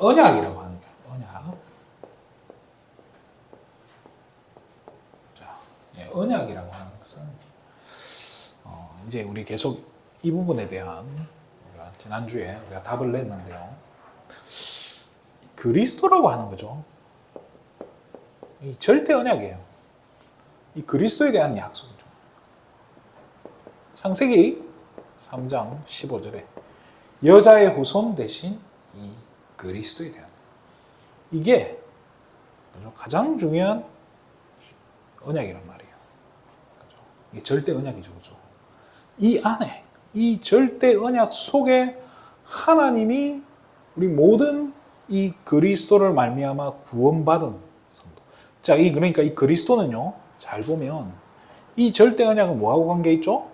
언약이라고 하는 거예요. 언약. 자, 예, 언약이라고 하는 것은 이제 우리 계속 이 부분에 대한 우리가 지난주에 우리가 답을 냈는데요. 그리스도라고 하는 거죠. 이 절대 언약이에요. 이 그리스도에 대한 약속이죠. 창세기 3장 15절에 여자의 후손 대신 이 그리스도에 대한 이게 가장 중요한 언약이란 말이에요. 그죠? 이게 절대 언약이죠. 그죠? 이 안에 이 절대 언약 속에 하나님이 우리 모든 이 그리스도를 말미암아 구원받은 성도. 자, 그러니까 이 그리스도는요. 잘 보면 이 절대 언약은 뭐하고 관계 있죠?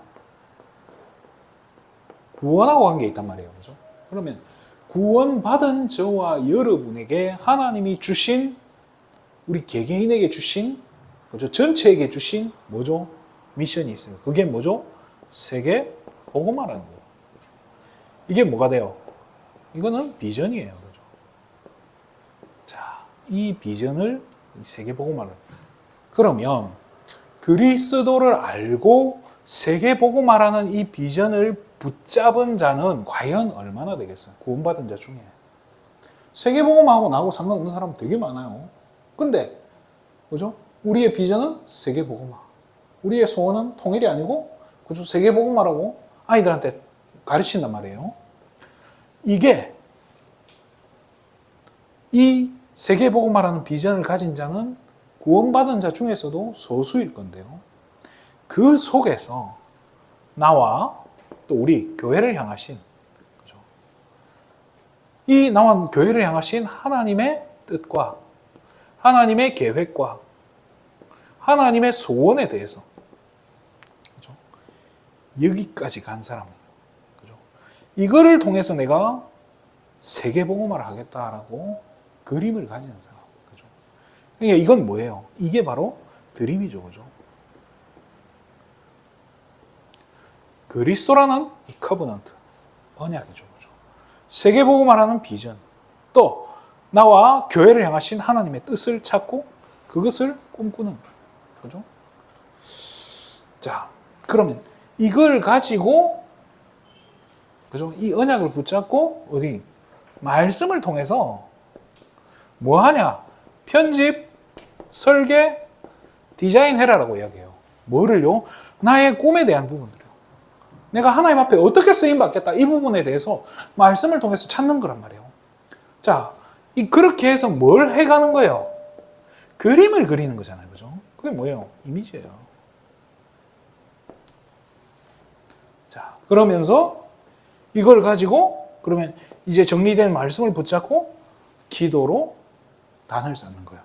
구원하고 관계 있단 말이에요. 그죠? 그러면 구원받은 저와 여러분에게 하나님이 주신 우리 개개인에게 주신 그죠? 전체에게 주신 뭐죠? 미션이 있어요. 그게 뭐죠? 세계 복음화라는 거예요. 이게 뭐가 돼요? 이거는 비전이에요. 그죠? 자, 이 비전을 세계 복음화를 그러면 그리스도를 알고 세계 복음화라는 이 비전을 붙잡은 자는 과연 얼마나 되겠어요? 구원받은 자 중에. 세계 복음화하고 나하고 상관없는 사람 되게 많아요. 근데 그죠? 우리의 비전은 세계 복음화. 우리의 소원은 통일이 아니고 그죠? 세계 복음화라고 아이들한테 가르친단 말이에요. 이게 이 세계 복음화라는 비전을 가진 자는 구원받은 자 중에서도 소수일 건데요. 그 속에서 나와 또 우리 교회를 향하신 그죠? 이 나와 교회를 향하신 하나님의 뜻과 하나님의 계획과 하나님의 소원에 대해서 그죠? 여기까지 간 사람이에요. 그죠? 이거를 통해서 내가 세계 복음화를 하겠다라고 그림을 가지는 사람. 그죠? 그러니까 이건 뭐예요? 이게 바로 드림이죠. 그죠? 그리스도라는 이 커버넌트, 언약이죠. 그죠? 세계 복음화라는 비전, 또 나와 교회를 향하신 하나님의 뜻을 찾고 그것을 꿈꾸는 그죠? 자, 그러면 이걸 가지고 그죠? 이 언약을 붙잡고 어디 말씀을 통해서 뭐 하냐? 편집, 설계, 디자인해라라고 이야기해요. 뭐를요? 나의 꿈에 대한 부분들이요. 내가 하나님 앞에 어떻게 쓰임 받겠다 이 부분에 대해서 말씀을 통해서 찾는 거란 말이에요. 자, 그렇게 해서 뭘 해가는 거예요? 그림을 그리는 거잖아요. 그죠? 그게 뭐예요? 이미지예요. 자, 그러면서 이걸 가지고 그러면 이제 정리된 말씀을 붙잡고 기도로 단을 쌓는 거예요.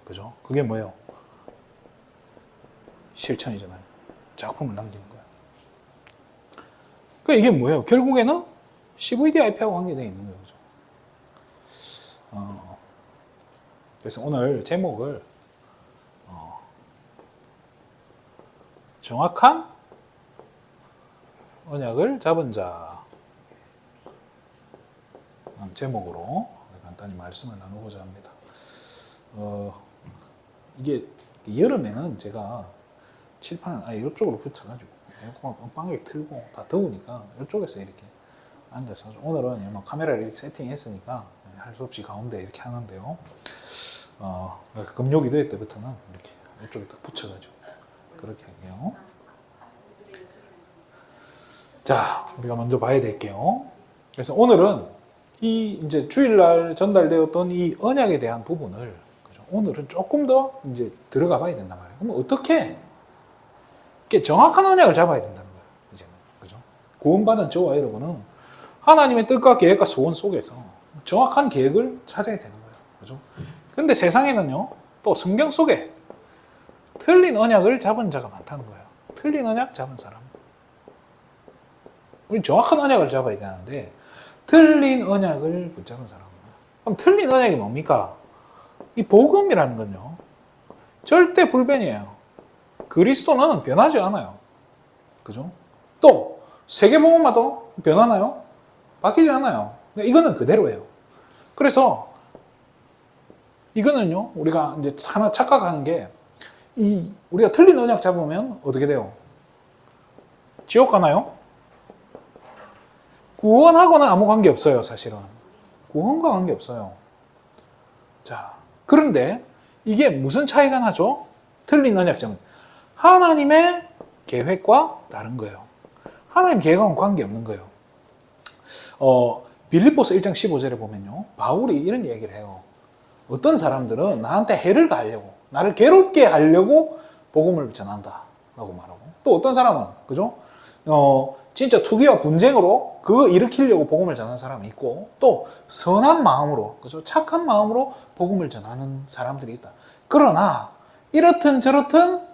그죠? 그게 뭐예요? 실천이잖아요. 작품을 남기는 거예요. 그러니까 이게 뭐예요? 결국에는 CVDIP하고 관계되어 있는 거예요. 그죠? 그래서 오늘 제목을 정확한 언약을 잡은 자 제목으로 간단히 말씀을 나누고자 합니다. 이게 여름에는 제가 칠판을 아예 이쪽으로 붙여가지고 에어컨을 빵빵하게 틀고 다 더우니까 이쪽에서 이렇게 앉아서 오늘은 카메라를 이렇게 세팅했으니까 할 수 없이 가운데 이렇게 하는데요. 금요 기도회 때부터는 이렇게 이쪽에 딱 붙여가지고 그렇게 할게요. 자, 우리가 먼저 봐야 될게요. 그래서 오늘은 이 이제 주일날 전달되었던 이 언약에 대한 부분을 그죠? 오늘은 조금 더 이제 들어가 봐야 된단 말이에요. 그럼 어떻게 정확한 언약을 잡아야 된다는 거예요. 이제는 그죠? 구원받은 저와 여러분은 하나님의 뜻과 계획과 소원 속에서 정확한 계획을 찾아야 되는 거예요. 그죠? 근데 세상에는요, 또 성경 속에 틀린 언약을 잡은 자가 많다는 거예요. 틀린 언약 잡은 사람. 우리 정확한 언약을 잡아야 되는데 틀린 언약을 붙잡은 사람. 그럼 틀린 언약이 뭡니까? 이 복음이라는 건요, 절대 불변이에요. 그리스도는 변하지 않아요. 그죠? 또 세계복음화도 변하나요? 바뀌지 않아요. 이거는 그대로예요. 그래서 이거는요, 우리가 이제 하나 착각하는 게, 우리가 틀린 언약 잡으면 어떻게 돼요? 지옥 가나요? 구원하고는 아무 관계 없어요, 사실은. 구원과 관계 없어요. 자, 그런데 이게 무슨 차이가 나죠? 틀린 언약점은 하나님의 계획과 다른 거예요. 하나님 계획과는 관계 없는 거예요. 빌립보서 1장 15절에 보면요, 바울이 이런 얘기를 해요. 어떤 사람들은 나한테 해를 가하려고, 나를 괴롭게 하려고 복음을 전한다 라고 말하고, 또 어떤 사람은, 그죠? 진짜 투기와 분쟁으로 그거 일으키려고 복음을 전하는 사람이 있고, 또 선한 마음으로, 그죠? 착한 마음으로 복음을 전하는 사람들이 있다. 그러나 이렇든 저렇든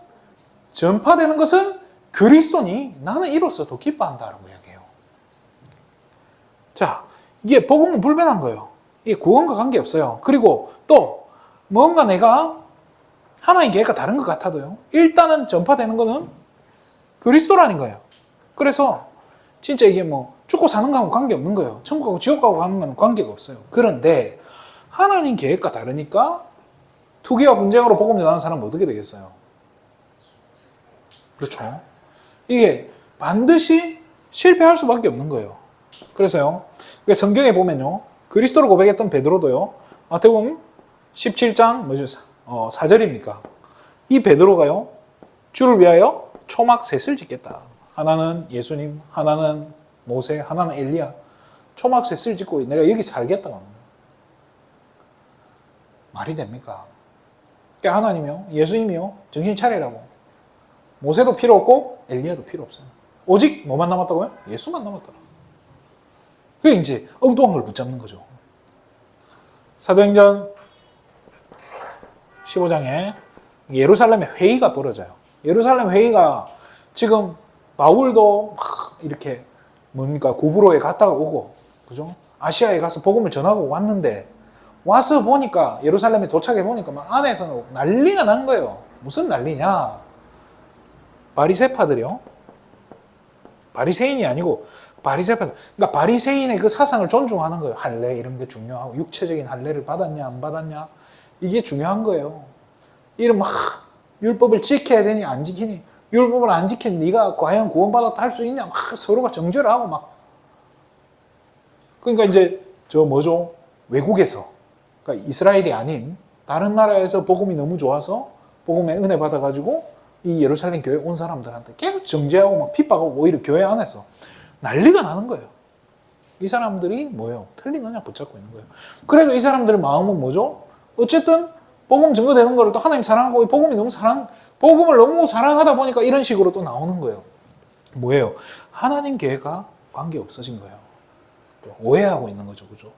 전파되는 것은 그리스도니 나는 이로써 더 기뻐한다라고 이야기해요. 자, 이게 복음은 불변한 거예요. 이게 구원과 관계없어요. 그리고 또 뭔가 내가 하나님 계획과 다른 것 같아도요, 일단은 전파되는 거는 그리스도라는 거예요. 그래서 진짜 이게 뭐 죽고 사는 거하고 관계없는 거예요. 천국하고 지옥하고 가는 거는 관계가 없어요. 그런데 하나님 계획과 다르니까 투기와 분쟁으로 복음 전하는 사람은 어떻게 되겠어요? 그렇죠. 이게 반드시 실패할 수밖에 없는 거예요. 그래서요, 성경에 보면요, 그리스도를 고백했던 베드로도요, 마태복음 17장 뭐죠? 4절입니까? 이 베드로가요, 주를 위하여 초막 셋을 짓겠다. 하나는 예수님, 하나는 모세, 하나는 엘리야. 초막 셋을 짓고 내가 여기 살겠다고 합니다. 말이 됩니까? 그러니까 하나님이요, 예수님이요, 정신 차리라고. 모세도 필요 없고 엘리야도 필요 없어요. 오직 뭐만 남았다고요? 예수만 남았더라. 그게 이제 엉뚱한 걸 붙잡는 거죠. 사도행전 15장에 예루살렘에 회의가 벌어져요. 예루살렘 회의가 지금 바울도 막 이렇게 뭡니까, 구브로에 갔다가 오고, 그죠? 아시아에 가서 복음을 전하고 왔는데, 와서 보니까, 예루살렘에 도착해 보니까 막 안에서는 난리가 난 거예요. 무슨 난리냐? 바리새파들이요. 바리새인이 아니고 바리새파들. 그러니까 바리새인의 그 사상을 존중하는 거예요. 할례 이런 게 중요하고, 육체적인 할례를 받았냐 안 받았냐 이게 중요한 거예요. 이런 막 율법을 지켜야 되니 안 지키니, 율법을 안 지킨 네가 과연 구원받았다 할 수 있냐, 막 서로가 정죄를 하고 막. 그러니까 이제 저 뭐죠? 외국에서, 그러니까 이스라엘이 아닌 다른 나라에서 복음이 너무 좋아서 복음의 은혜 받아가지고 이 예루살렘 교회 온 사람들한테 계속 정죄하고 막 핍박하고, 오히려 교회 안에서 난리가 나는 거예요. 이 사람들이 뭐예요? 틀린 언약 붙잡고 있는 거예요. 그래도 이 사람들의 마음은 뭐죠? 어쨌든 복음 증거되는 거를 또 하나님 사랑하고, 이 복음을 너무 사랑하다 보니까 이런 식으로 또 나오는 거예요. 뭐예요? 하나님 계획과 관계 없어진 거예요. 오해하고 있는 거죠, 그죠?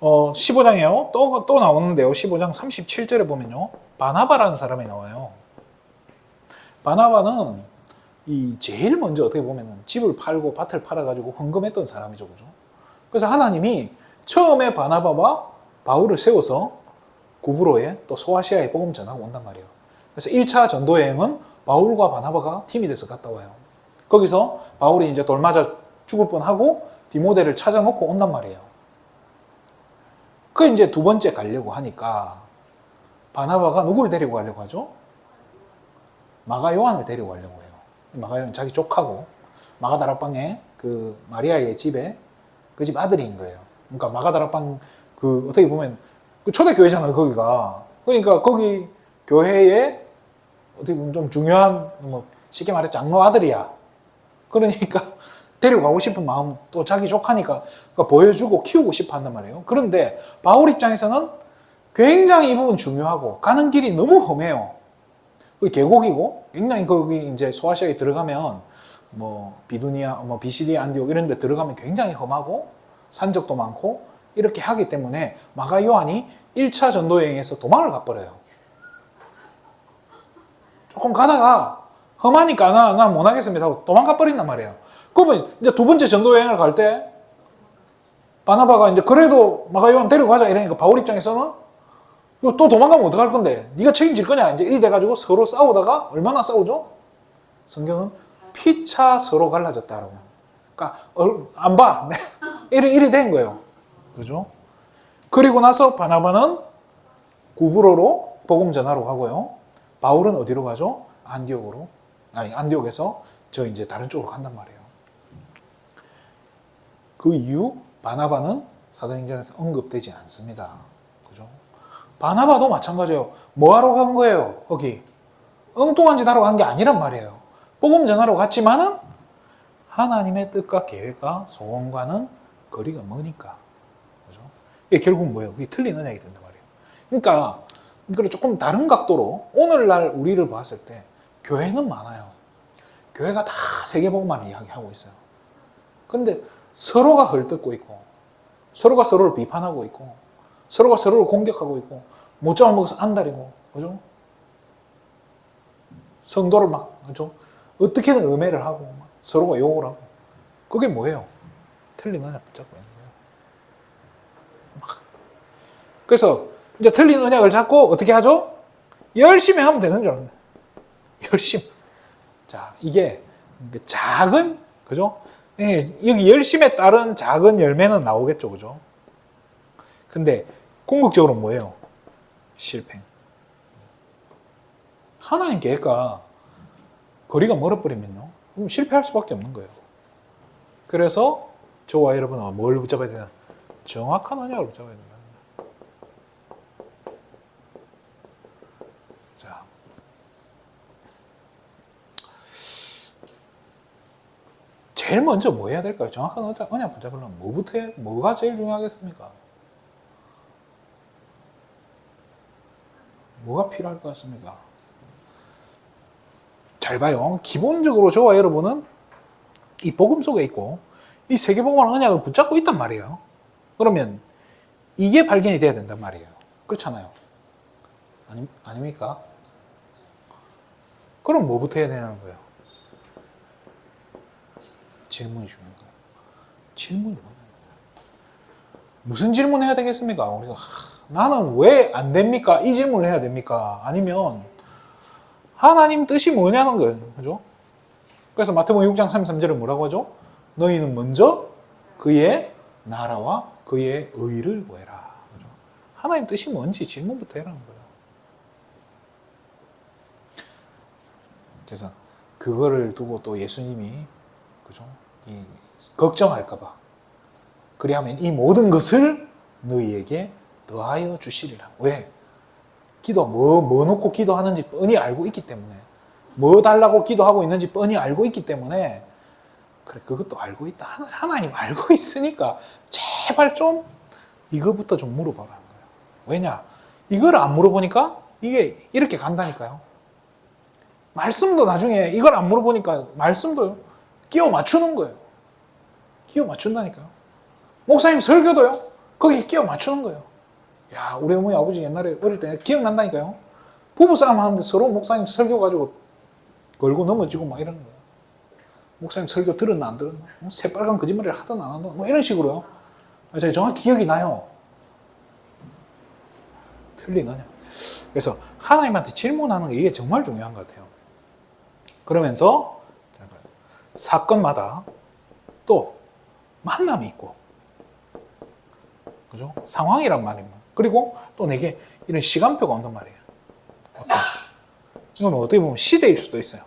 15장이에요. 또 나오는데요. 15장 37절에 보면요, 바나바라는 사람이 나와요. 바나바는 제일 먼저 어떻게 보면 집을 팔고 밭을 팔아가지고 헌금했던 사람이죠, 그죠? 그래서 하나님이 처음에 바나바와 바울을 세워서 구브로에 또 소아시아에 복음 전하고 온단 말이에요. 그래서 1차 전도 여행은 바울과 바나바가 팀이 돼서 갔다 와요. 거기서 바울이 이제 돌 맞아 죽을 뻔하고 디모데를 찾아놓고 온단 말이에요. 그 이제 두 번째 가려고 하니까 바나바가 누구를 데리고 가려고 하죠? 마가 요한을 데리고 가려고 해요. 마가 요한 자기 족하고 마가다락방에 그 마리아의 집에 그 집 아들인 거예요. 그러니까 마가다락방 그 어떻게 보면 그 초대교회잖아요, 거기가. 그러니까 거기 교회에 어떻게 보면 좀 중요한, 뭐 쉽게 말해 장로 아들이야. 그러니까 데려가고 싶은 마음, 또 자기 족하니까 보여주고 키우고 싶어 한단 말이에요. 그런데 바울 입장에서는 굉장히 이 부분 중요하고, 가는 길이 너무 험해요. 그 계곡이고, 굉장히 거기 이제 소아시아에 들어가면 뭐 비두니아, 뭐 비시디아, 안디옥 이런 데 들어가면 굉장히 험하고 산적도 많고 이렇게 하기 때문에 마가 요한이 1차 전도 여행에서 도망을 가버려요. 조금 가다가 험하니까 나 못 하겠습니다 하고 도망가 버린단 말이에요. 그러면 이제 두 번째 전도 여행을 갈 때 바나바가 이제 그래도 마가 요한 데려가자 이러니까 바울 입장에서는 또 도망가면 어떡할 건데? 네가 책임질 거냐? 이제 이리 돼가지고 서로 싸우다가 얼마나 싸우죠? 성경은 피차 서로 갈라졌다라고. 그러니까 안 봐. 이리 된 거예요. 그죠? 그리고 나서 바나바는 구브로로 복음 전하러 가고요. 바울은 어디로 가죠? 안디옥에서 저 이제 다른 쪽으로 간단 말이에요. 그 이후 바나바는 사도행전에서 언급되지 않습니다. 그죠? 바나바도 마찬가지예요. 뭐 하러 간 거예요? 거기 엉뚱한 짓 하러 간 게 아니란 말이에요. 복음 전하러 갔지만은 하나님의 뜻과 계획과 소원과는 거리가 머니까. 그죠? 이게 결국 뭐예요? 그게 틀린 언약이 된단 말이에요. 그러니까 이걸 조금 다른 각도로 오늘날 우리를 봤을 때 교회는 많아요. 교회가 다 세계복음만 이야기하고 있어요. 그런데 서로가 헐뜯고 있고 서로가 서로를 비판하고 있고 서로가 서로를 공격하고 있고 못 잡아먹어서 안달이고 그죠? 성도를 막 그죠? 어떻게든 음해를 하고 막 서로가 욕을 하고 그게 뭐예요? 틀린 언약 붙잡고 있는 거예요. 그래서 이제 틀린 언약을 잡고 어떻게 하죠? 열심히 하면 되는 줄 알았네. 열심히. 자, 이게 작은 그죠? 여기 열심에 따른 작은 열매는 나오겠죠, 그죠? 근데 궁극적으로 뭐예요? 실패. 하나님 계획과 거리가 멀어버리면요, 그럼 실패할 수밖에 없는 거예요. 그래서 저와 여러분은 뭘 붙잡아야 되나? 정확한 언약을 붙잡아야 된다. 자, 제일 먼저 뭐 해야 될까요? 정확한 언약 붙잡으려면 뭐가 제일 중요하겠습니까? 뭐가 필요할 것 같습니까? 잘 봐요. 기본적으로 저와 여러분은 이 복음 속에 있고 이 세계복음의 언약을 붙잡고 있단 말이에요. 그러면 이게 발견이 돼야 된단 말이에요. 그렇잖아요. 아닙니까? 그럼 뭐부터 해야 되는 거예요? 질문이 중요한 거예요. 질문이 뭐냐? 무슨 질문 해야 되겠습니까? 우리가 나는 왜 안 됩니까? 이 질문을 해야 됩니까? 아니면 하나님 뜻이 뭐냐는 거예요. 그죠? 그래서 마태복음 6장 33절에 뭐라고 하죠? 너희는 먼저 그의 나라와 그의 의를 구해라. 그죠? 하나님 뜻이 뭔지 질문부터 해라는 거예요. 그래서 그거를 두고 또 예수님이 그죠? 걱정할까봐. 그리하면 이 모든 것을 너희에게 더하여 주시리라. 왜? 기도 뭐 놓고 기도하는지 뻔히 알고 있기 때문에, 뭐 달라고 기도하고 있는지 뻔히 알고 있기 때문에, 그래 그것도 알고 있다. 하나님 알고 있으니까 제발 좀 이거부터 좀 물어봐라는 거예요. 왜냐? 이걸 안 물어보니까 이게 이렇게 간다니까요. 말씀도 나중에 이걸 안 물어보니까 말씀도 끼워 맞추는 거예요. 끼워 맞춘다니까요. 목사님 설교도요. 거기에 끼워 맞추는 거예요. 야, 우리 어머니 아버지 옛날에 어릴 때 기억난다니까요. 부부싸움 하는데 서로 목사님 설교 가지고 걸고 넘어지고 막 이러는 거예요. 목사님 설교 들었나 안 들었나? 새빨간 거짓말을 하든 안 하든 뭐 이런 식으로요. 제가 정확히 기억이 나요. 틀리느냐. 그래서 하나님한테 질문하는 게 이게 정말 중요한 것 같아요. 그러면서 사건마다 또 만남이 있고, 그죠? 상황이란 말입니다. 그리고 또 내게 이런 시간표가 온단 말이에요. 이건 어떻게 보면 시대일 수도 있어요.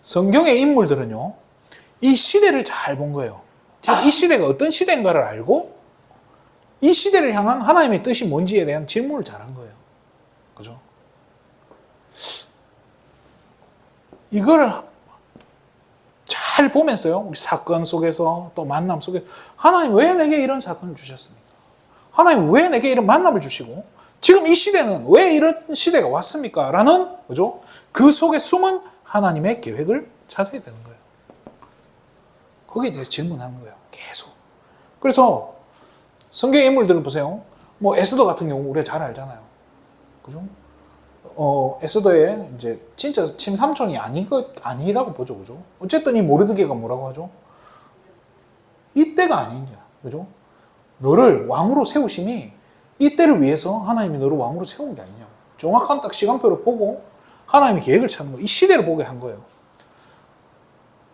성경의 인물들은요, 이 시대를 잘 본 거예요. 이 시대가 어떤 시대인가를 알고 이 시대를 향한 하나님의 뜻이 뭔지에 대한 질문을 잘한 거예요. 그죠? 이걸 잘 보면서요, 우리 사건 속에서 또 만남 속에서 하나님 왜 내게 이런 사건을 주셨습니까? 하나님 왜 내게 이런 만남을 주시고 지금 이 시대는 왜 이런 시대가 왔습니까? 라는 그죠? 그 속에 숨은 하나님의 계획을 찾아야 되는 거예요. 거기에 대해서 질문하는 거예요. 계속. 그래서 성경의 인물들을 보세요. 뭐 에스더 같은 경우 우리가 잘 알잖아요. 그죠? 에스더의 이제 진짜 친삼촌이 아니라고 보죠. 그죠? 어쨌든 이 모르드게가 뭐라고 하죠? 이때가 아니냐. 그죠? 너를 왕으로 세우심이 이때를 위해서 하나님이 너를 왕으로 세운 게 아니냐. 정확한 딱 시간표를 보고 하나님의 계획을 찾는 거예요. 이 시대를 보게 한 거예요.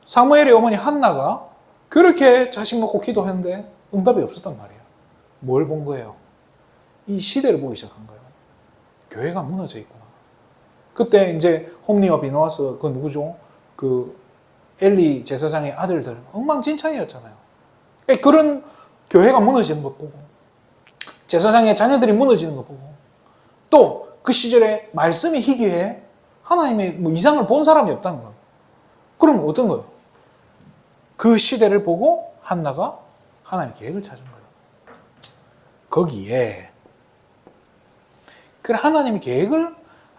사무엘의 어머니 한나가 그렇게 자식 놓고 기도했는데 응답이 없었단 말이에요. 뭘 본 거예요? 이 시대를 보기 시작한 거예요. 교회가 무너져 있구나. 그때 이제 홈리와 비누아스 그 누구죠? 그 엘리 제사장의 아들들 엉망진창이었잖아요. 그런 교회가 무너지는 것 보고 제사장의 자녀들이 무너지는 것 보고 또 그 시절에 말씀이 희귀해 하나님의 뭐 이상을 본 사람이 없다는 거예요. 그럼 어떤 거예요? 그 시대를 보고 한나가 하나님의 계획을 찾은 거예요. 거기에 그래 하나님의 계획을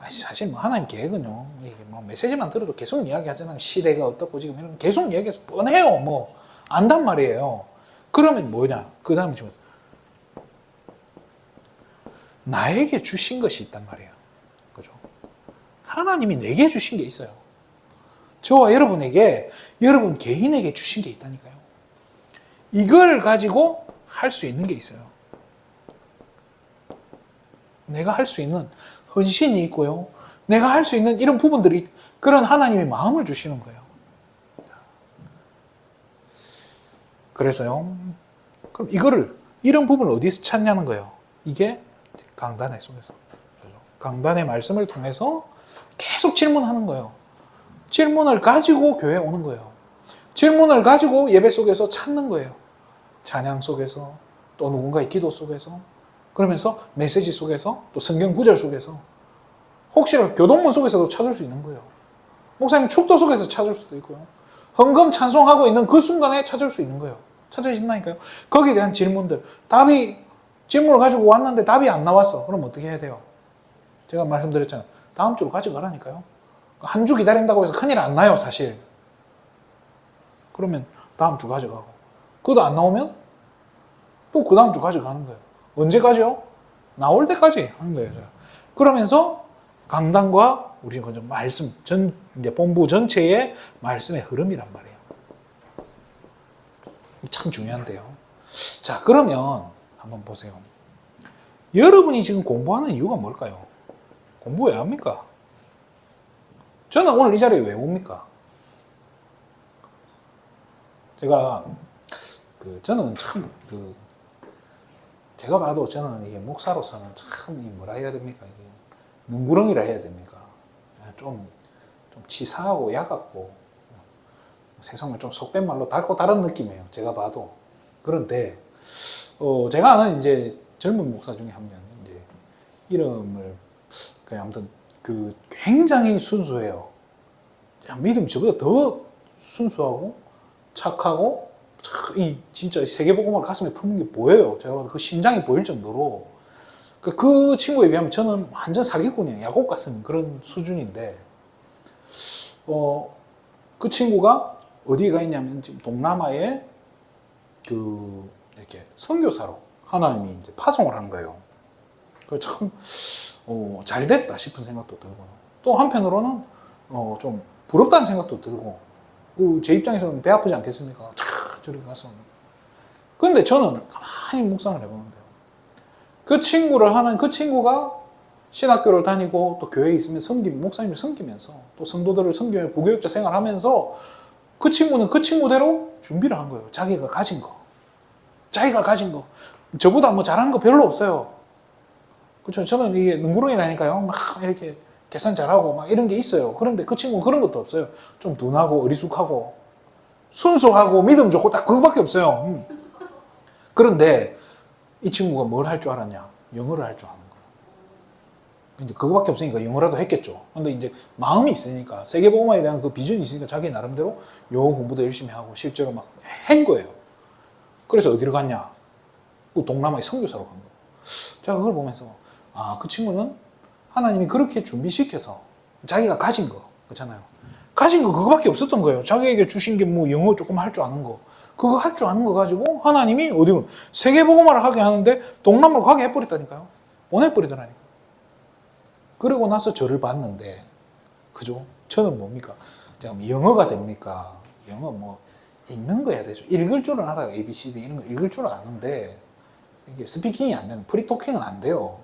사실 뭐 하나님 계획은요 이게 뭐 메시지만 들어도 계속 이야기하잖아요. 시대가 어떻고 지금 이런 계속 이야기해서 뻔해요. 뭐 안단 말이에요. 그러면 뭐냐? 그 다음에 좀 나에게 주신 것이 있단 말이에요. 그죠? 하나님이 내게 주신 게 있어요. 저와 여러분에게 여러분 개인에게 주신 게 있다니까요. 이걸 가지고 할 수 있는 게 있어요. 내가 할 수 있는 헌신이 있고요. 내가 할 수 있는 이런 부분들이 그런 하나님의 마음을 주시는 거예요. 그래서요. 그럼 이런 부분을 어디서 찾냐는 거예요. 이게 강단의 속에서. 강단의 말씀을 통해서 계속 질문하는 거예요. 질문을 가지고 교회에 오는 거예요. 질문을 가지고 예배 속에서 찾는 거예요. 찬양 속에서 또 누군가의 기도 속에서 그러면서 메시지 속에서 또 성경 구절 속에서 혹시나 교동문 속에서도 찾을 수 있는 거예요. 목사님 축도 속에서 찾을 수도 있고요. 헌금 찬송하고 있는 그 순간에 찾을 수 있는 거예요. 찾으신다니까요. 거기에 대한 질문들 질문을 가지고 왔는데 답이 안 나왔어. 그럼 어떻게 해야 돼요? 제가 말씀드렸잖아요. 다음 주로 가져가라니까요. 한 주 기다린다고 해서 큰일 안 나요, 사실. 그러면 다음 주 가져가고. 그것도 안 나오면 또 그 다음 주 가져가는 거예요. 언제까지요? 나올 때까지 하는 거예요. 그러면서 강단과 우리 말씀, 이제 본부 전체의 말씀의 흐름이란 말이에요. 참 중요한데요. 자, 그러면 한번 보세요. 여러분이 지금 공부하는 이유가 뭘까요? 공부 왜 합니까? 저는 오늘 이 자리에 왜 옵니까? 저는 참, 제가 봐도 저는 이게 목사로서는 참, 뭐라 해야 됩니까? 이게 능구렁이라 해야 됩니까? 좀 치사하고 야같고, 세상을 좀 속된 말로 닳고 다른 느낌이에요. 제가 봐도. 그런데, 제가 아는 이제 젊은 목사 중에 한 명, 이제, 이름을, 아무튼, 굉장히 순수해요. 믿음이 저보다 더 순수하고, 착하고, 진짜 세계복음을 가슴에 품은 게 보여요. 제가 봐도 그 심장이 보일 정도로. 그 친구에 비하면 저는 완전 사기꾼이에요. 야곱 같은 그런 수준인데, 그 친구가 어디에 가 있냐면 지금 동남아에 이렇게 선교사로 하나님이 이제 파송을 한 거예요. 그 참, 잘 됐다 싶은 생각도 들고, 또 한편으로는, 좀 부럽다는 생각도 들고, 제 입장에서는 배 아프지 않겠습니까? 저렇게 가서. 근데 저는 가만히 묵상을 해보는데요. 그 친구가 신학교를 다니고 또 교회에 있으면 목사님을 섬기면서 또 성도들을 섬기며 부교육자 생활하면서 그 친구는 그 친구대로 준비를 한 거예요. 자기가 가진 거. 저보다 뭐 잘하는 거 별로 없어요. 그렇죠. 저는 이게 능구렁이라니까요. 막 이렇게 계산 잘하고 막 이런 게 있어요. 그런데 그 친구는 그런 것도 없어요. 좀 둔하고 어리숙하고 순수하고 믿음 좋고 딱 그거밖에 없어요. 그런데 이 친구가 뭘 할 줄 알았냐? 영어를 할 줄 아는 거예요. 근데 그거밖에 없으니까 영어라도 했겠죠. 근데 이제 마음이 있으니까 세계복음화에 대한 그 비전이 있으니까 자기 나름대로 영어 공부도 열심히 하고 실제로 막 한 거예요. 그래서 어디로 갔냐? 그 동남아의 선교사로 간 거예요. 제가 그걸 보면서 그 친구는 하나님이 그렇게 준비시켜서 자기가 가진 거 그렇잖아요. 가진 거 그거밖에 없었던 거예요. 자기에게 주신 게 뭐 영어 조금 할 줄 아는 거. 그거 할 줄 아는 거 가지고 하나님이 어디로 세계복음화를 하게 하는데 동남아로 가게 해버렸다니까요. 보내버리더라니까요. 그러고 나서 저를 봤는데 그죠? 저는 뭡니까? 제가 영어가 됩니까? 영어 뭐 읽는 거 해야 되죠. 읽을 줄은 알아요. ABCD 이런 거 읽을 줄은 아는데 이게 스피킹이 안 되는 프리토킹은 안 돼요.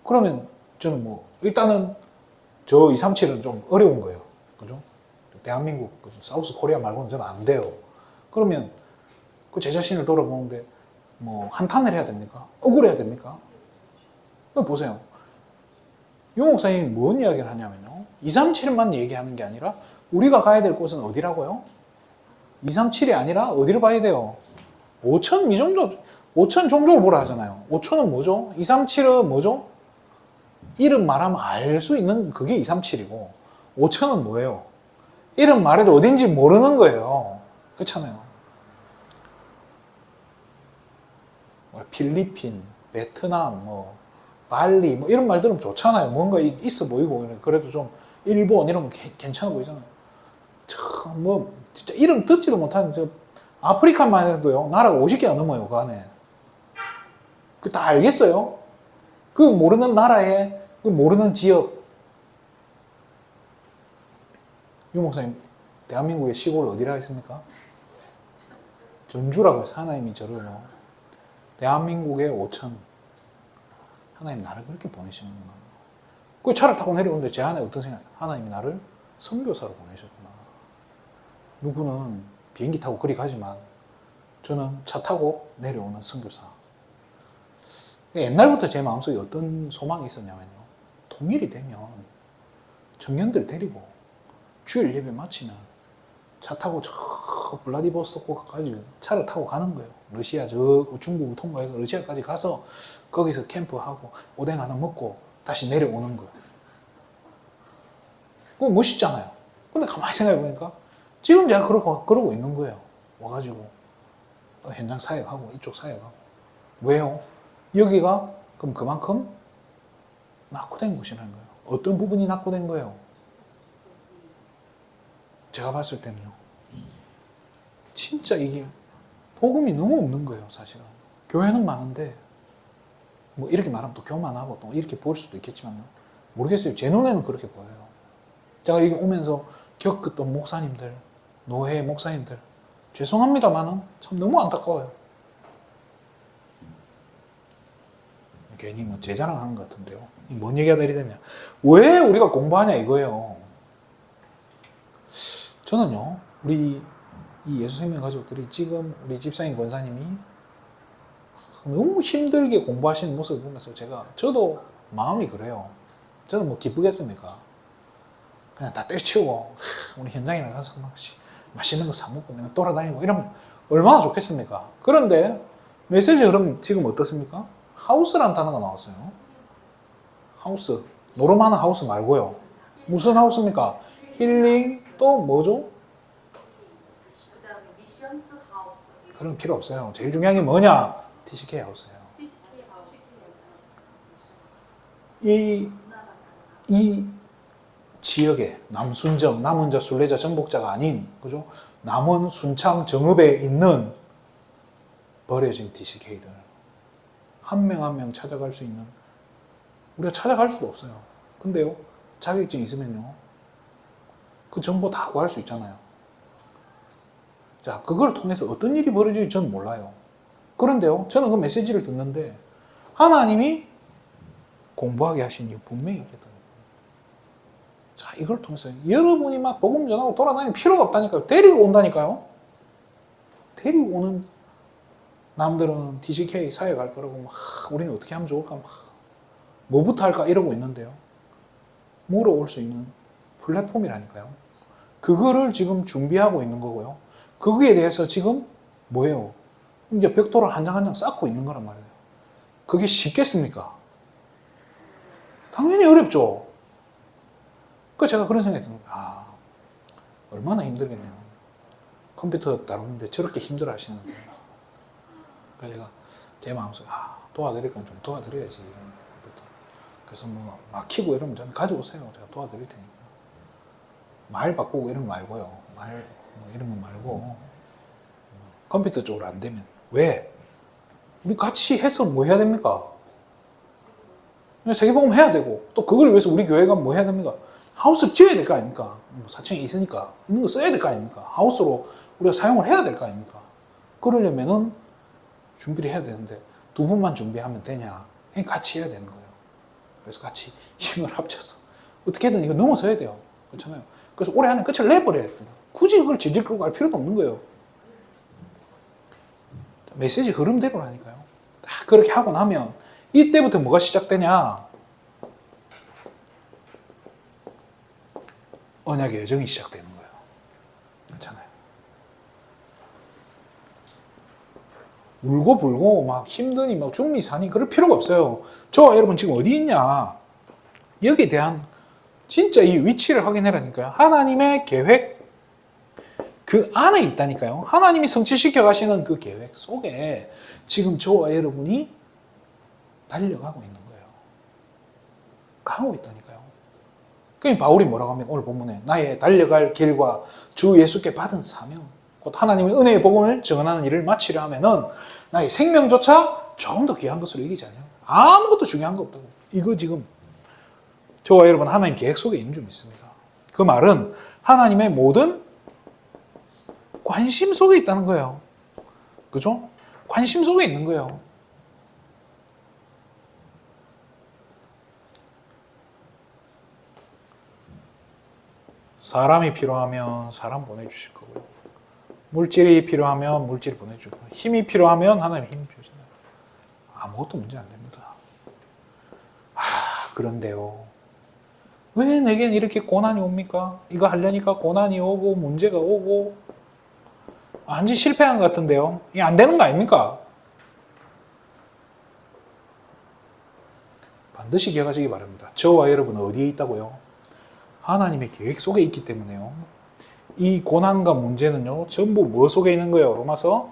그러면 저는 뭐 일단은 저 237은 좀 어려운 거예요. 그죠? 대한민국 사우스 코리아 말고는 저는 안 돼요. 그러면 제 자신을 돌아보는데 뭐 한탄을 해야 됩니까? 억울해야 됩니까? 보세요. 유 목사님이 뭔 이야기를 하냐면요. 237만 얘기하는 게 아니라 우리가 가야 될 곳은 어디라고요? 237이 아니라 어디를 봐야 돼요? 5천 이 정도, 5천 종족을 보라 하잖아요. 5천은 뭐죠? 237은 뭐죠? 이름 말하면 알 수 있는 그게 237이고 5천은 뭐예요? 이름 말해도 어딘지 모르는 거예요. 그렇잖아요. 필리핀, 베트남, 뭐 발리 뭐 이런 말 들으면 좋잖아요. 뭔가 있어 보이고 그래도 좀 일본 이런 거 괜찮아 보이잖아요. 참 뭐 진짜 이름 듣지도 못하는 저 아프리카만 해도요 나라가 50개가 넘어요 그 안에. 그 다 알겠어요? 그 모르는 나라에 그 모르는 지역. 유 목사님 대한민국의 시골 어디라 했습니까? 전주라고 해서 하나님이 저를요 대한민국의 5천 하나님 나를 그렇게 보내시는구나. 그 차를 타고 내려오는데 제 안에 어떤 생각? 하나님이 나를 선교사로 보내셨구나. 누구는 비행기 타고 그리 가지만 저는 차 타고 내려오는 선교사. 옛날부터 제 마음속에 어떤 소망이 있었냐면요. 통일이 되면 청년들 데리고 주일 예배 마치면 차 타고 저 블라디보스토크까지 차를 타고 가는 거예요. 러시아 저 중국을 통과해서 러시아까지 가서 거기서 캠프하고 오뎅 하나 먹고 다시 내려오는 거예요. 그거 멋있잖아요. 근데 가만히 생각해 보니까 지금 제가 그러고 있는 거예요. 와가지고 현장 사역하고 이쪽 사역하고. 왜요? 여기가 그럼 그만큼 낙후된 곳이라는 거예요. 어떤 부분이 낙후된 거예요? 제가 봤을 때는요. 진짜 이게 복음이 너무 없는 거예요, 사실은. 교회는 많은데 뭐 이렇게 말하면 또 교만하고 또 이렇게 볼 수도 있겠지만 모르겠어요. 제 눈에는 그렇게 보여요. 제가 여기 오면서 겪었던 목사님들, 노회 목사님들 죄송합니다만은 참 너무 안타까워요. 괜히 뭐 제 자랑하는 것 같은데요. 뭔 얘기가 되냐? 왜 우리가 공부하냐 이거예요. 저는요, 우리 이 예수 생명 가족들이 지금 우리 집사님 권사님이 너무 힘들게 공부하시는 모습을 보면서 저도 마음이 그래요. 저는 뭐 기쁘겠습니까? 그냥 다 때려치우고 우리 현장에 나가서 막 맛있는 거 사 먹고 그냥 돌아다니고 이러면 얼마나 좋겠습니까? 그런데 메시지 흐름 지금 어떻습니까? 하우스라는 단어가 나왔어요. 하우스. 노름하는 하우스 말고요. 무슨 하우스입니까? 힐링 또 뭐죠? 그런 필요 없어요. 제일 중요한 게 뭐냐? TCK 하우스예요. 이 지역에 남순정, 남원자, 순례자, 정복자가 아닌 그죠? 남원, 순창, 정읍에 있는 버려진 TCK들 한 명 한 명 찾아갈 수 있는 우리가 찾아갈 수도 없어요. 근데요 자격증 있으면요 그 정보 다 구할 수 있잖아요. 자, 그걸 통해서 어떤 일이 벌어질지 저는 몰라요. 그런데요 저는 그 메시지를 듣는데 하나님이 공부하게 하신 이유 분명히 있겠더라고요. 자, 이걸 통해서 여러분이 막 복음 전하고 돌아다닐 필요가 없다니까요. 데리고 온다니까요. 데리고 오는 남들은 DCK 사회 갈 거라고 막 우리는 어떻게 하면 좋을까 막 뭐부터 할까 이러고 있는데요. 물어올 수 있는 플랫폼이라니까요. 그거를 지금 준비하고 있는 거고요. 거기에 대해서 지금 뭐예요? 이제 벽돌을 한 장 한 장 쌓고 있는 거란 말이에요. 그게 쉽겠습니까? 당연히 어렵죠. 그래서 제가 그런 생각이 드는 거예요. 아, 얼마나 힘들겠네요. 컴퓨터 다루는데 저렇게 힘들어 하시는데. 그래서 제가 제 마음속에 도와드릴 건 좀 도와드려야지. 그래서 뭐 막히고 이러면 저는 가져오세요. 제가 도와드릴 테니까. 말 바꾸고 이런 거 말고요. 뭐 이런 거 말고 컴퓨터 쪽으로 안 되면 왜? 우리 같이 해서 뭐 해야 됩니까? 세계복음 해야 되고 또 그걸 위해서 우리 교회가 뭐 해야 됩니까? 하우스 지어야 될 거 아닙니까? 4층에 있으니까 있는 거 써야 될 거 아닙니까? 하우스로 우리가 사용을 해야 될 거 아닙니까? 그러려면은 준비를 해야 되는데 두 분만 준비하면 되냐? 같이 해야 되는 거예요. 그래서 같이 힘을 합쳐서 어떻게든 이거 넘어서야 돼요. 그렇잖아요. 그래서 올해 안에 끝을 내버려야 돼요. 굳이 그걸 질질 끌고 갈 필요도 없는 거예요. 메시지 흐름대로라니까요. 딱 그렇게 하고 나면 이때부터 뭐가 시작되냐? 언약의 여정이 시작되는 거예요. 그렇잖아요. 울고 불고 막 힘드니 막 죽니 사니 그럴 필요가 없어요. 저와 여러분 지금 어디 있냐? 여기에 대한 진짜 이 위치를 확인해라니까요. 하나님의 계획 그 안에 있다니까요. 하나님이 성취시켜 가시는 그 계획 속에 지금 저와 여러분이 달려가고 있는 거예요. 가고 있다니까요. 그러니까 바울이 뭐라고 합니까? 오늘 본문에 나의 달려갈 길과 주 예수께 받은 사명 곧 하나님의 은혜의 복음을 증언하는 일을 마치려 하면은 나의 생명조차 조금 더 귀한 것으로 여기지 않아요. 아무것도 중요한 거 없다고. 이거 지금 저와 여러분 하나님 계획 속에 있는 줄 믿습니다. 그 말은 하나님의 모든 관심 속에 있다는 거예요. 그죠? 관심 속에 있는 거예요. 사람이 필요하면 사람 보내주실 거고요. 물질이 필요하면 물질 보내주고 힘이 필요하면 하나님 힘 주잖아요. 아무것도 문제 안 됩니다. 그런데요. 왜 내겐 이렇게 고난이 옵니까? 이거 하려니까 고난이 오고 문제가 오고 완전 실패한 것 같은데요. 이게 안 되는 거 아닙니까? 반드시 기억하시기 바랍니다. 저와 여러분은 어디에 있다고요? 하나님의 계획 속에 있기 때문에요. 이 고난과 문제는요. 전부 뭐 속에 있는 거예요? 로마서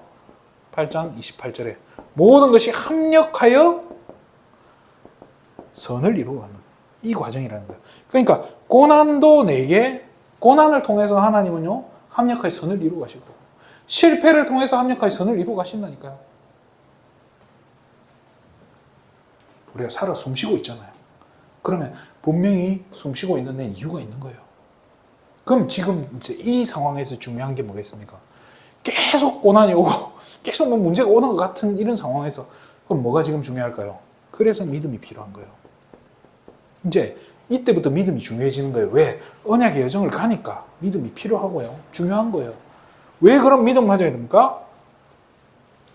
8장 28절에 모든 것이 합력하여 선을 이루어가는 이 과정이라는 거예요. 그러니까 고난도 내게 고난을 통해서 하나님은요. 합력하여 선을 이루어 가시고 실패를 통해서 합력하여 선을 이루어 가신다니까요. 우리가 살아 숨쉬고 있잖아요. 그러면 분명히 숨쉬고 있는 데 이유가 있는 거예요. 그럼 지금 이제 이 상황에서 중요한 게 뭐겠습니까? 계속 고난이 오고 계속 뭐 문제가 오는 것 같은 이런 상황에서 그럼 뭐가 지금 중요할까요? 그래서 믿음이 필요한 거예요. 이제 이때부터 믿음이 중요해지는 거예요. 왜? 언약의 여정을 가니까 믿음이 필요하고요. 중요한 거예요. 왜 그런 믿음을 가져야 됩니까?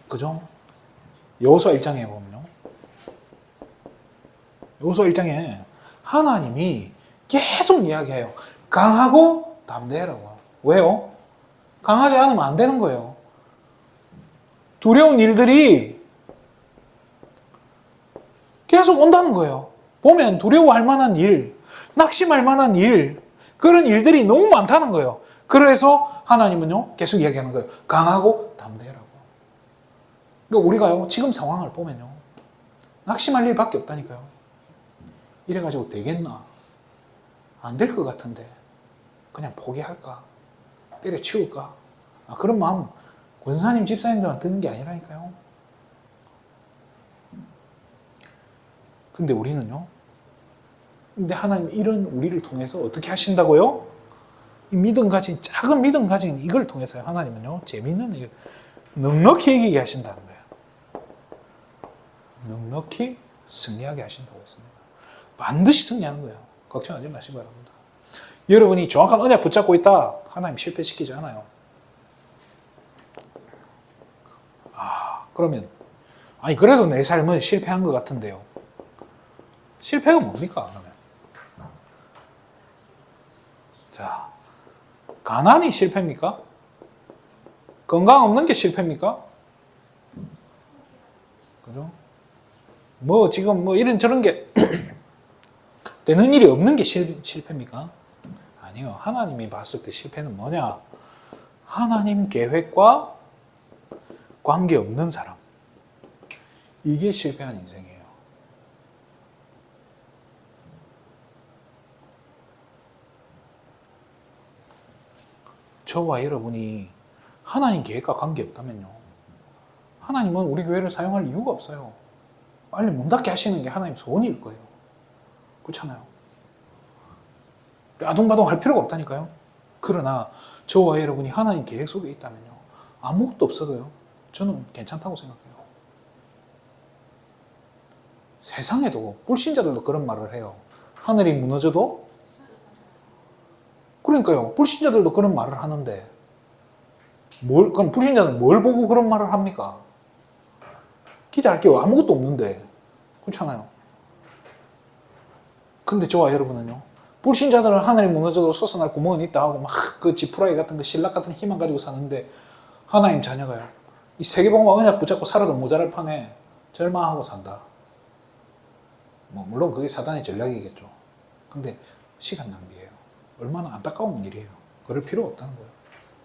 그죠? 여호수아 1장에 보면요. 여호수아 1장에 하나님이 계속 이야기해요. 강하고 담대하라고. 왜요? 강하지 않으면 안 되는 거예요. 두려운 일들이 계속 온다는 거예요. 보면 두려워할 만한 일, 낙심할 만한 일, 그런 일들이 너무 많다는 거예요. 그래서 하나님은요, 계속 이야기하는 거예요. 강하고 담대하라고. 그러니까 우리가요, 지금 상황을 보면요, 낙심할 일밖에 없다니까요. 이래가지고 되겠나? 안 될 것 같은데 그냥 포기할까? 때려치울까? 그런 마음 권사님 집사님들만 드는 게 아니라니까요. 근데 우리는요, 근데 하나님 이런 우리를 통해서 어떻게 하신다고요? 이 믿음 가진, 작은 믿음 가진 이걸 통해서 하나님은요, 재미있는 일, 넉넉히 이기게 하신다는 거예요. 넉넉히 승리하게 하신다고 했습니다. 반드시 승리하는 거예요. 걱정하지 마시기 바랍니다. 여러분이 정확한 언약 붙잡고 있다, 하나님 실패시키지 않아요. 그러면 아니 그래도 내 삶은 실패한 것 같은데요. 실패가 뭡니까? 그러면 자, 가난이 실패입니까? 건강 없는 게 실패입니까? 그죠? 뭐 지금 뭐 이런 게 되는 일이 없는 게 실패입니까? 아니요. 하나님이 봤을 때 실패는 뭐냐? 하나님 계획과 관계없는 사람. 이게 실패한 인생이에요. 저와 여러분이 하나님 계획과 관계없다면요, 하나님은 우리 교회를 사용할 이유가 없어요. 빨리 문 닫게 하시는 게 하나님 소원일 거예요. 그렇잖아요. 아둥바둥 할 필요가 없다니까요. 그러나 저와 여러분이 하나님 계획 속에 있다면요, 아무것도 없어도요, 저는 괜찮다고 생각해요. 세상에도 불신자들도 그런 말을 해요. 하늘이 무너져도, 그러니까요, 불신자들도 그런 말을 하는데 그럼 불신자는 뭘 보고 그런 말을 합니까? 기대할 게 아무것도 없는데. 그렇잖아요. 근데 저와 여러분은요, 불신자들은 하늘이 무너져도 솟아날 구멍은 있다 하고 막 그 지푸라기 같은 거 신락 같은 희망 가지고 사는데, 하나님 자녀가요, 이 세계복음과 언약 붙잡고 살아도 모자랄 판에 절망하고 산다. 뭐 물론 그게 사단의 전략이겠죠. 근데 시간 낭비예요. 얼마나 안타까운 일이에요. 그럴 필요 없다는 거예요.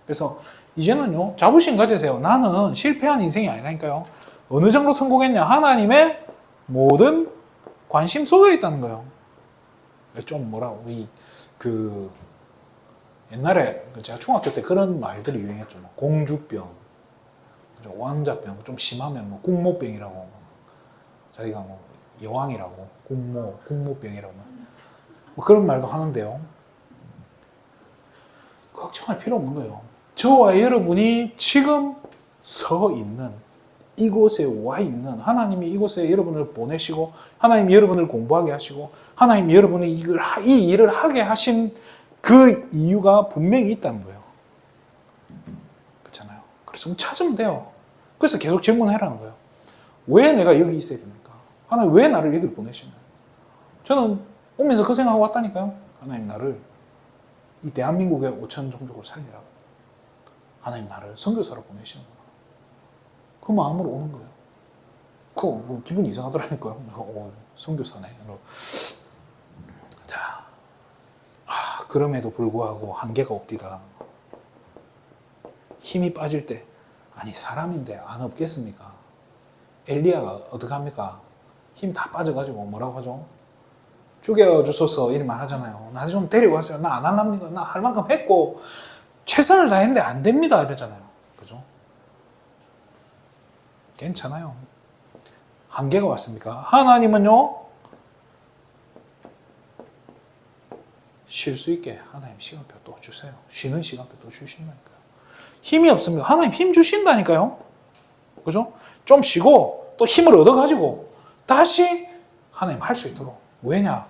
그래서 이제는요, 자부심 가지세요. 나는 실패한 인생이 아니라니까요. 어느 정도 성공했냐? 하나님의 모든 관심 속에 있다는 거예요. 좀 뭐라고, 옛날에 제가 중학교 때 그런 말들이 유행했죠. 공주병, 왕자병, 좀 심하면 뭐 국모병이라고, 자기가 뭐 여왕이라고, 국모병이라고, 뭐 그런 말도 하는데요. 걱정할 필요 없는 거예요. 저와 여러분이 지금 서 있는, 이곳에 와 있는, 하나님이 이곳에 여러분을 보내시고, 하나님이 여러분을 공부하게 하시고, 하나님이 여러분이 이 일을 하게 하신 그 이유가 분명히 있다는 거예요. 그렇잖아요. 그래서 찾으면 돼요. 그래서 계속 질문해라는 거예요. 왜 내가 여기 있어야 됩니까? 하나님 왜 나를 여기를 보내시나요? 저는 오면서 그 생각하고 왔다니까요. 하나님 나를 이 대한민국의 5천 종족을 살리라고. 하나님 나를 선교사로 보내시는구나. 그 마음으로 오는 거예요. 뭐 기분이 이상하더라니까요. 선교사네. 자, 그럼에도 불구하고 한계가 없디다. 힘이 빠질 때, 아니 사람인데 안 없겠습니까? 엘리야가 어떡합니까? 힘 다 빠져가지고 뭐라고 하죠? 죽여주소서 이런 말 하잖아요. 나 좀 데려가세요. 나 안 할랍니다. 나 할 만큼 했고 최선을 다했는데 안 됩니다. 이러잖아요. 그죠? 괜찮아요. 한계가 왔습니까? 하나님은요, 쉴 수 있게 하나님 시간표 또 주세요. 쉬는 시간표 또 주신다니까요. 힘이 없습니다. 하나님 힘 주신다니까요. 그죠? 좀 쉬고 또 힘을 얻어가지고 다시 하나님 할 수 있도록. 왜냐?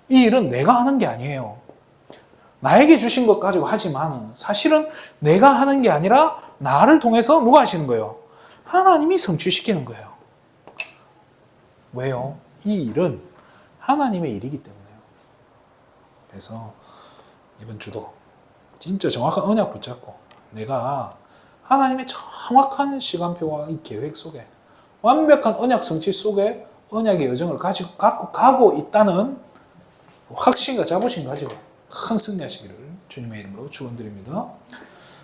이 일은 내가 하는 게 아니에요. 나에게 주신 것 가지고 하지만 사실은 내가 하는 게 아니라 나를 통해서 누가 하시는 거예요? 하나님이 성취시키는 거예요. 왜요? 이 일은 하나님의 일이기 때문에요. 그래서 이번 주도 진짜 정확한 언약 붙잡고 내가 하나님의 정확한 시간표와 이 계획 속에 완벽한 언약 성취 속에 언약의 여정을 갖고 가고 있다는 확신과 자부심 가지고 큰 승리하시기를 주님의 이름으로 축원드립니다.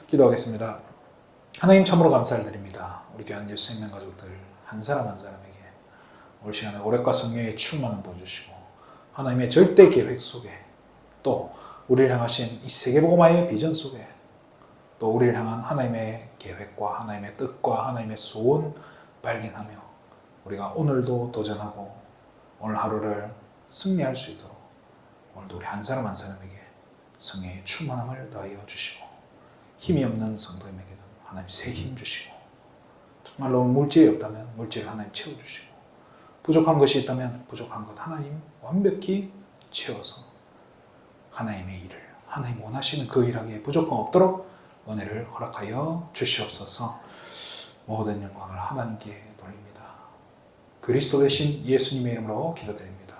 기도하겠습니다. 하나님 참으로 감사를 드립니다. 우리 교회 예수 생명 가족들 한 사람 한 사람에게 올 시간에 오랫과 성령의 충만을 보여주시고 하나님의 절대 계획 속에 또 우리를 향하신 이 세계복음화의 비전 속에 또 우리를 향한 하나님의 계획과 하나님의 뜻과 하나님의 소원 발견하며 우리가 오늘도 도전하고 오늘 하루를 승리할 수 있도록 오늘도 우리 한 사람 한 사람에게 성령의 충만함을 더하여 주시고 힘이 없는 성도님에게는 하나님 새 힘 주시고 정말로 물질이 없다면 물질 하나님 채워주시고 부족한 것이 있다면 부족한 것 하나님 완벽히 채워서 하나님의 일을 하나님 원하시는 그 일하기에 부족함 없도록 은혜를 허락하여 주시옵소서. 모든 영광을 하나님께 돌립니다. 그리스도 되신 예수님의 이름으로 기도드립니다.